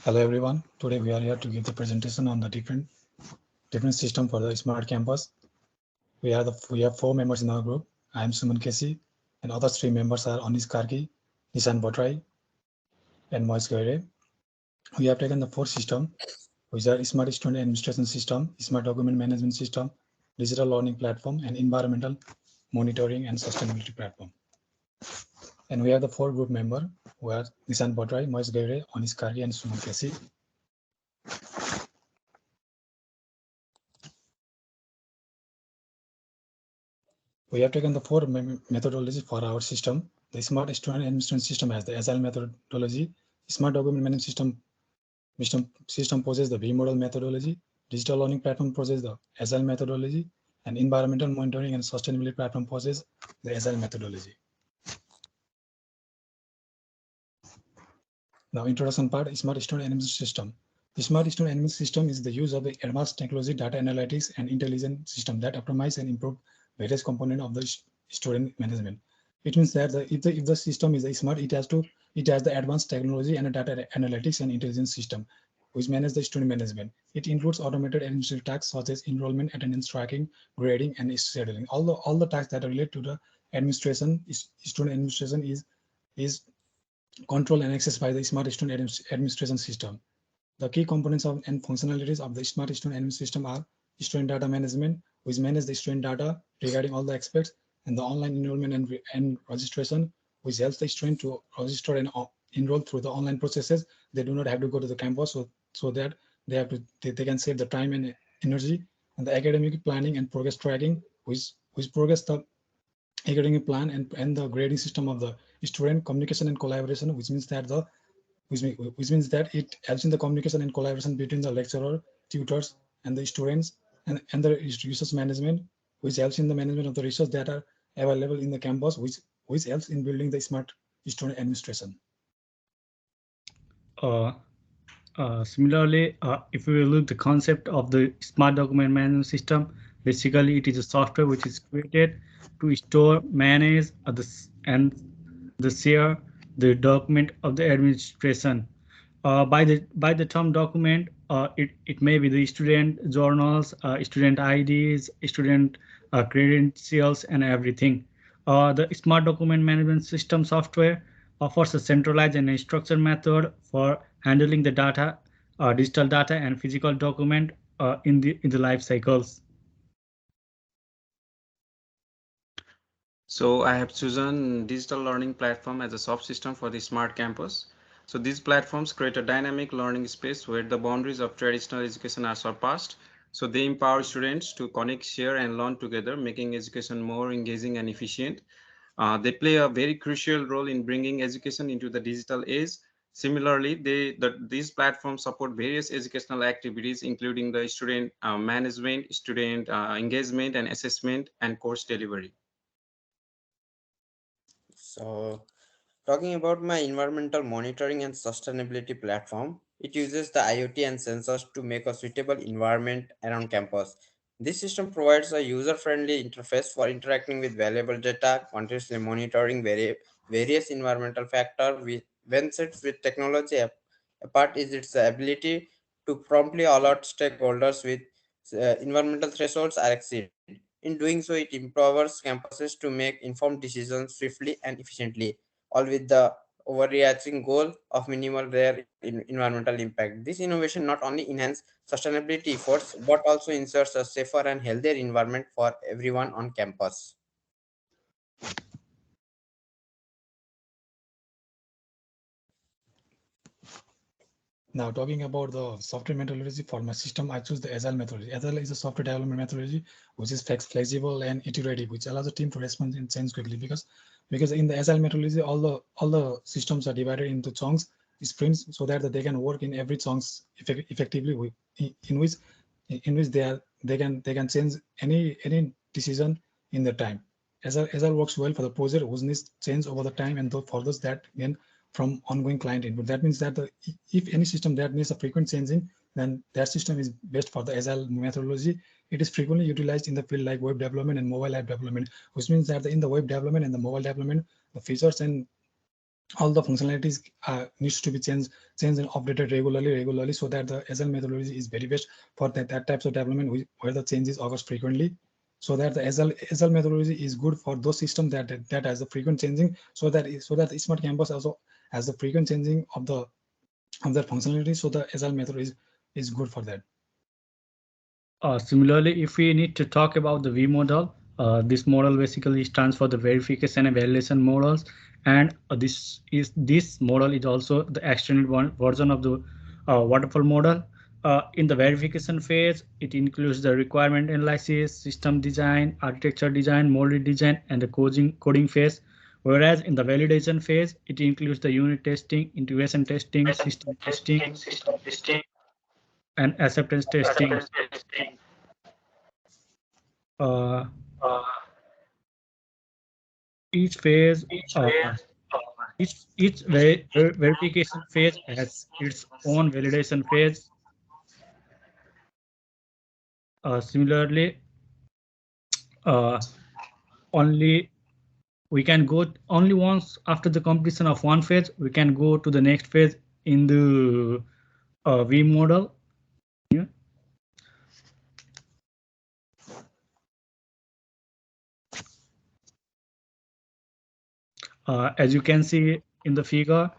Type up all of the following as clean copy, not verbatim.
Hello everyone. Today we are here to give the presentation on the different system for the smart campus. We have 4 members in our group. I am Suman Kesi, and other 3 members are Anis Karki, Nishan Botrai, and Moise Goire. We have taken the 4 system, which are Smart Student Administration System, Smart Document Management System, Digital Learning Platform, and Environmental Monitoring and Sustainability Platform. And we have the 4 group members, who are Nishan Botrai, Moise Goire, Anis Karki, and Suman Kesi. We have taken the 4 methodologies for our system. The Smart Student Administration System has the Agile methodology. Smart Document Management System possesses the V model methodology. Digital Learning Platform possesses the Agile methodology. And Environmental Monitoring and Sustainability Platform possesses the Agile methodology. Now, introduction part, Smart Student Administration System. The Smart Student Administration System is the use of the advanced technology, data analytics, and intelligence system that optimize and improve various components of the student management. It means that if the system is smart, it has the advanced technology and a data analytics and intelligence system, which manage the student management. It includes automated administrative tasks such as enrollment, attendance tracking, grading, and scheduling. All the tasks that are related to the administration, student administration is controlled and accessed by the Smart Student Administration System. The key components and functionalities of the Smart Student Administration System are student data management, which manages the student data regarding all the aspects, and the online enrollment and registration, which helps the student to register and enroll through the online processes. They do not have to go to the campus, so that they can save the time and energy. And the academic planning and progress tracking, which progress the academic plan and the grading system of the student, communication and collaboration, which means that it helps in the communication and collaboration between the lecturer, tutors, and the students, and the resource management, which helps in the management of the resources that are available in the campus, which helps in building the smart student administration. Similarly, if we look the concept of the smart document management system, basically it is a software which is created to store, manage, and the share the document of the administration. By the term document, it may be the student journals, student IDs, student credentials, and everything. The smart document management system software offers a centralized and structured method for handling the data, digital data, and physical document in the life cycles. So I have chosen digital learning platform as a subsystem for the smart campus. So these platforms create a dynamic learning space where the boundaries of traditional education are surpassed. So they empower students to connect, share, and learn together, making education more engaging and efficient. They play a very crucial role in bringing education into the digital age. Similarly, these platforms support various educational activities, including the student management, student engagement and assessment, and course delivery. So, talking about my environmental monitoring and sustainability platform, it uses the IoT and sensors to make a suitable environment around campus. This system provides a user-friendly interface for interacting with valuable data, continuously monitoring various environmental factors. When set with technology apart is its ability to promptly alert stakeholders with environmental thresholds are exceeded. In doing so, it empowers campuses to make informed decisions swiftly and efficiently, all with the overreaching goal of minimal their environmental impact. This innovation not only enhances sustainability efforts but also ensures a safer and healthier environment for everyone on campus. Now, talking about the software methodology for my system, I choose the Agile methodology. Agile is a software development methodology which is flexible and iterative, which allows the team to respond and change quickly. Because in the Agile methodology, all the systems are divided into chunks, sprints, so that they can work in every chunks effectively. In which they can change any decision in the time. Agile works well for the project whose needs change over the time, and for those that can from ongoing client input. That means that if any system that needs a frequent changing, then that system is best for the Agile methodology. It is frequently utilized in the field like web development and mobile app development, which means that in the web development and the mobile development, the features and all the functionalities needs to be changed and updated regularly, so that the agile methodology is very best for that types of development where the changes occurs frequently. So that the agile methodology is good for those systems that has the frequent changing, so that the smart campus also has the frequent changing of their functionality. So the agile method is good for that. Similarly, if we need to talk about the V model, this model basically stands for the verification and validation models, and this model is also the extended one version of the waterfall model. In the verification phase, it includes the requirement analysis, system design, architecture design, model design, and the coding phase. Whereas in the validation phase, it includes the unit testing, integration testing, system testing, and acceptance testing. Uh, each phase, uh, each verification phase has its own validation phase. Similarly, uh, only we can go only once after the completion of one phase, we can go to the next phase in the V model. Yeah. As you can see in the figure,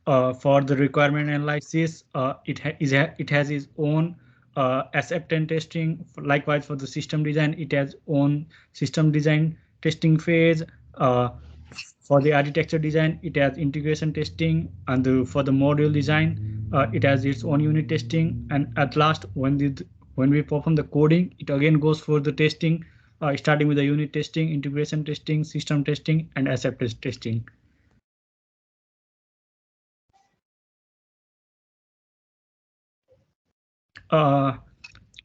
for the requirement analysis, it has its own acceptance testing. Likewise, for the system design, it has own system design testing phase. Uh, for the architecture design, it has integration testing, and for the module design, it has its own unit testing. And at last, when we perform the coding, it again goes for the testing, starting with the unit testing, integration testing, system testing, and acceptance testing. Uh,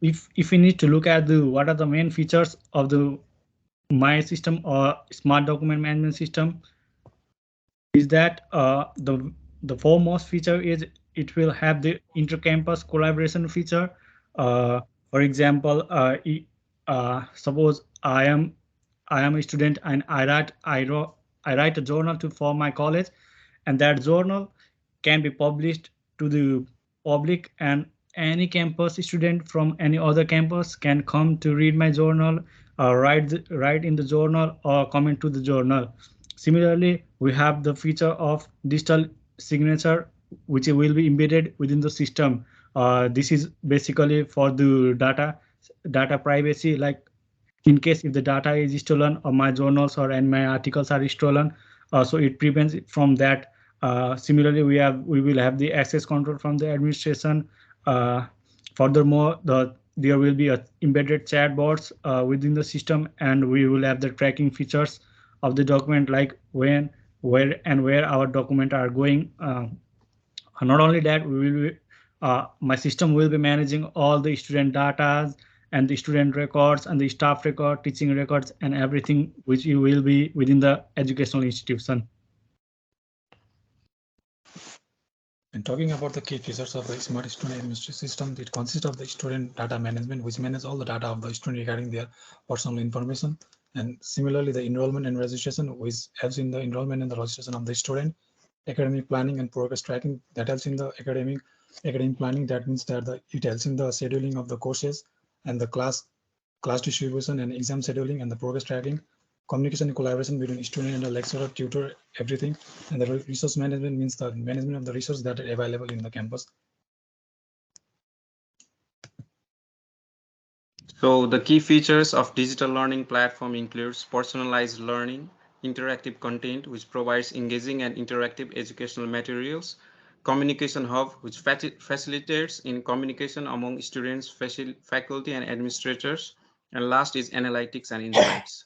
if we need to look at the what are the main features of the my system or smart document management system, is that the foremost feature is it will have the inter-campus collaboration feature. For example, suppose I am a student and I write a journal for my college, and that journal can be published to the public, and any campus student from any other campus can come to read my journal, write in the journal, or comment to the journal. Similarly, we have the feature of digital signature, which will be embedded within the system. This is basically for the data privacy, like in case if the data is stolen or my journals or and my articles are stolen, so it prevents it from that. Similarly, we will have the access control from the administration. Furthermore, there will be a embedded chatbots within the system, and we will have the tracking features of the document, like when, where our document are going. Not only that, my system will be managing all the student data and the student records and the staff record, teaching records, and everything which you will be within the educational institution. And talking about the key features of the smart student administration system, it consists of the student data management, which manages all the data of the student regarding their personal information. And similarly, the enrollment and registration, which helps in the enrollment and the registration of the student. Academic planning and progress tracking, that helps in the academic planning. That means that it helps in the scheduling of the courses and the class distribution and exam scheduling and the progress tracking. Communication and collaboration between student and the lecturer, tutor, everything. And the resource management means the management of the resources that are available in the campus. So the key features of digital learning platform includes personalized learning, interactive content which provides engaging and interactive educational materials, communication hub which facilitates in communication among students, faculty and administrators, and last is analytics and insights.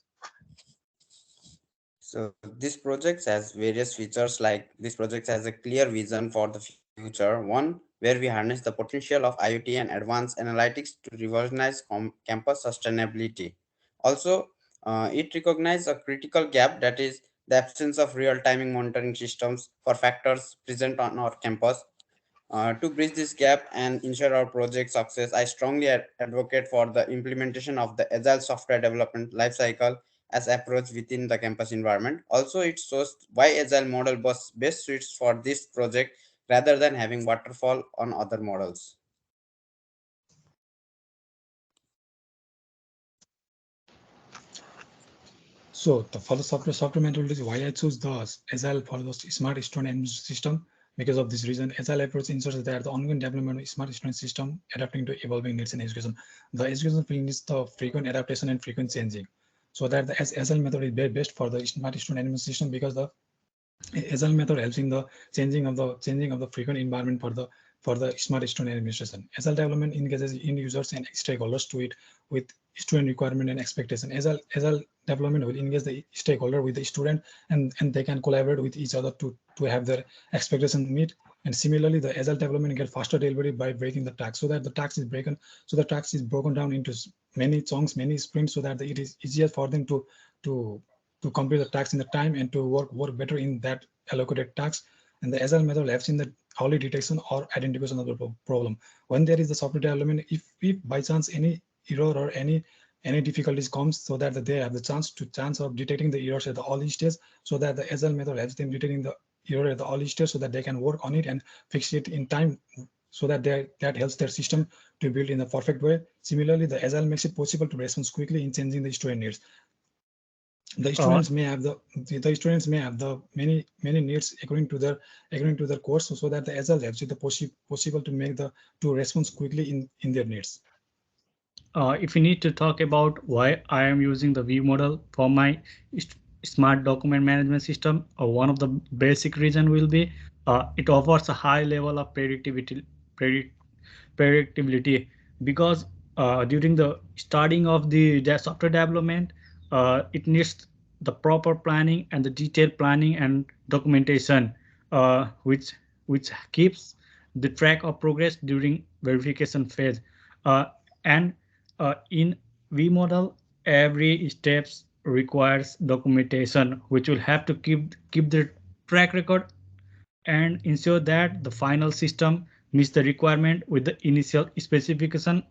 So this project has various features, like this project has a clear vision for the future. One, where we harness the potential of IoT and advanced analytics to revolutionize campus sustainability. Also, it recognizes a critical gap, that is the absence of real-time monitoring systems for factors present on our campus. To bridge this gap and ensure our project success, I strongly advocate for the implementation of the agile software development lifecycle as approach within the campus environment. Also, it shows why agile model was best suits for this project rather than having waterfall on other models. So for the software methodology, why I choose the Agile for the smart student administration system? Because of this reason, Agile approach ensures that the ongoing development of smart student system adapting to evolving needs in education. The education field needs the frequent adaptation and frequent changing. So that the Agile method is best for the smart student administration system, because the Agile method helps in the changing of the frequent environment for the smart student administration. Agile development engages end users and stakeholders to it with student requirement and expectation. Agile development will engage the stakeholder with the student, and they can collaborate with each other to have their expectations meet. And similarly, the Agile development get faster delivery by breaking the task, so that the task is broken. So the task is broken down into many chunks, many sprints, so that it is easier for them to to complete the task in the time and to work better in that allocated task. And the Agile method helps in the early detection or identification of the problem. When there is the software development, if by chance any error or any difficulties comes, so that they have the chance of detecting the errors at the early stage, so that the Agile method helps them detecting the error at the early stage, so that they can work on it and fix it in time, so that that helps their system to build in a perfect way. Similarly, the Agile makes it possible to respond quickly in changing the student needs. The students may have the students may have the many needs according to their course, so that the Agile helps it the possible to make the to respond quickly in their needs. If we need to talk about why I am using the V model for my smart document management system, one of the basic reason will be it offers a high level of predictability, because during the starting of the software development, it needs the proper planning and the detailed planning and documentation, which keeps the track of progress during verification phase. And in V model, every steps requires documentation, which will have to keep the track record and ensure that the final system meets the requirement with the initial specification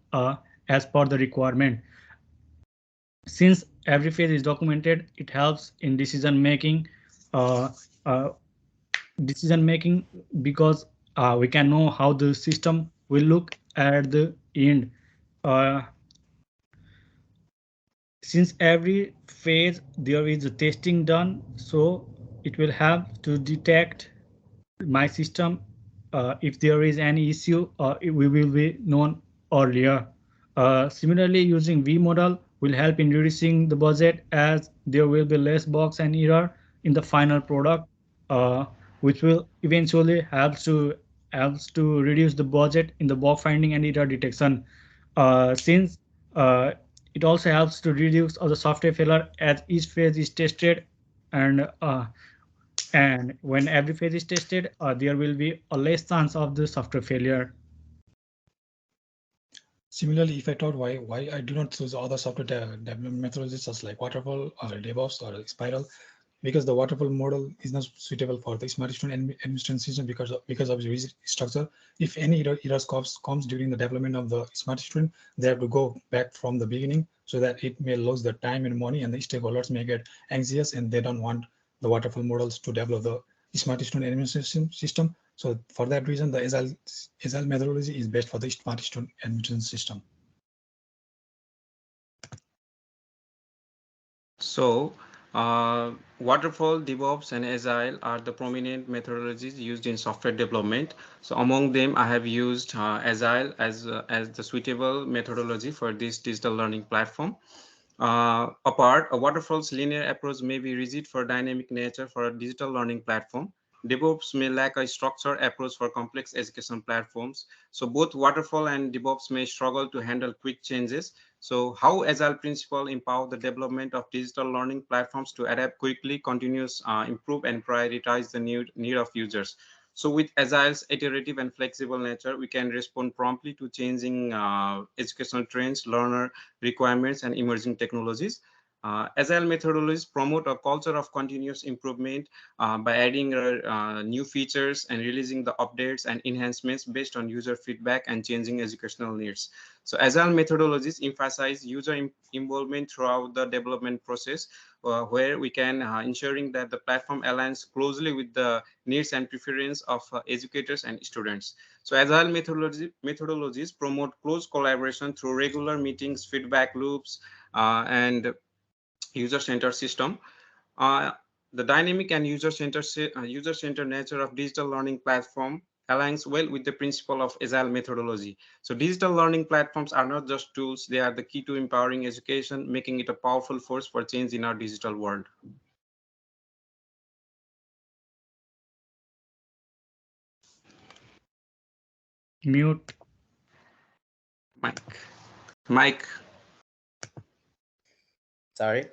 as per the requirement. Since every phase is documented, it helps in uh, uh, decision making, because we can know how the system will look at the end. Uh, since every phase there is a testing done, so it will have to detect my system if there is any issue, we will be known earlier. Similarly, using V model will help in reducing the budget, as there will be less bugs and error in the final product, uh, which will eventually helps to reduce the budget in the bug finding and error detection. Since it also helps to reduce all the software failure as each phase is tested, and when every phase is tested, there will be a less chance of the software failure. Similarly, if I thought why I do not choose other software development methodologies such like waterfall or DevOps or spiral, because the waterfall model is not suitable for the smart student administration system because of its structure. If any errors comes during the development of the smart student, they have to go back from the beginning, so that it may lose the time and money, and the stakeholders may get anxious, and they don't want the waterfall models to develop the smart student administration system. So for that reason, the Agile methodology is best for the smart student administration system. So, waterfall, DevOps, and Agile are the prominent methodologies used in software development. So, among them, I have used Agile as the suitable methodology for this digital learning platform. A waterfall's linear approach may be rigid for dynamic nature for a digital learning platform. DevOps may lack a structured approach for complex education platforms. So both waterfall and DevOps may struggle to handle quick changes. So how Agile principle empower the development of digital learning platforms to adapt quickly, continuous improve, and prioritize the need of users. So with Agile's iterative and flexible nature, we can respond promptly to changing educational trends, learner requirements, and emerging technologies. Agile methodologies promote a culture of continuous improvement by adding new features and releasing the updates and enhancements based on user feedback and changing educational needs. So Agile methodologies emphasize user involvement throughout the development process, where we can ensuring that the platform aligns closely with the needs and preference of educators and students. So agile methodologies promote close collaboration through regular meetings, feedback loops, and user-centered system. Uh, the dynamic and user-centered nature of digital learning platform aligns well with the principle of agile methodology. So digital learning platforms are not just tools, they are the key to empowering education, making it a powerful force for change in our digital world. Mute. Mike. Mike. Sorry.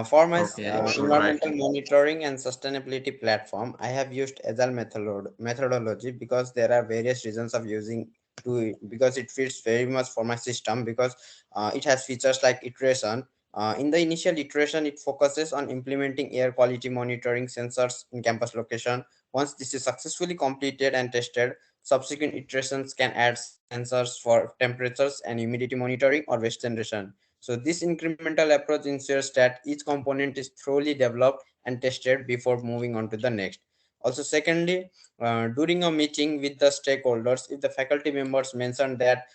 For my Okay, all right. environmental monitoring and sustainability platform, I have used agile methodology because there are various reasons of using because it fits very much for my system because it has features like iteration. In the initial iteration, it focuses on implementing air quality monitoring sensors in campus location. Once this is successfully completed and tested, subsequent iterations can add sensors for temperatures and humidity monitoring or waste generation. So this incremental approach ensures that each component is thoroughly developed and tested before moving on to the next. Also, secondly, during a meeting with the stakeholders, if the faculty members mention that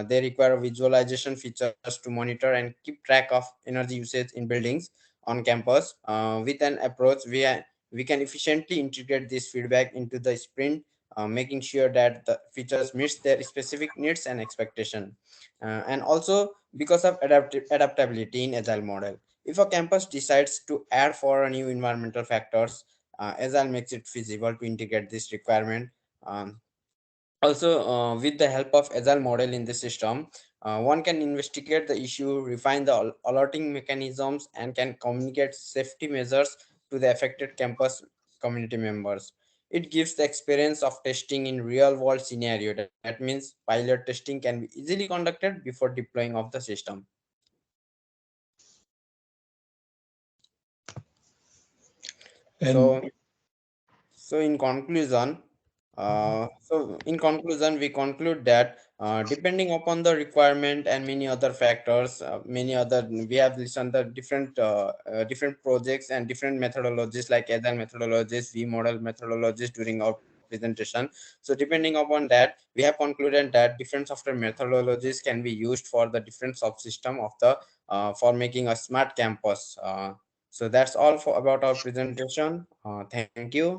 they require visualization features to monitor and keep track of energy usage in buildings on campus, with an approach we can efficiently integrate this feedback into the sprint, making sure that the features meets their specific needs and expectation. And also because of adaptability in agile model, if a campus decides to add for a new environmental factors, agile makes it feasible to integrate this requirement. Also, with the help of agile model in the system, one can investigate the issue, refine the alerting mechanisms, and can communicate safety measures to the affected campus community members. It gives the experience of testing in real world scenario. That means pilot testing can be easily conducted before deploying of the system. And So So in conclusion, we conclude that depending upon the requirement and many other factors, many other we have listened the different projects and different methodologies like agile methodologies, V model methodologies during our presentation. So depending upon that, we have concluded that different software methodologies can be used for the different subsystem of the for making a smart campus. So that's all for about our presentation. Thank you.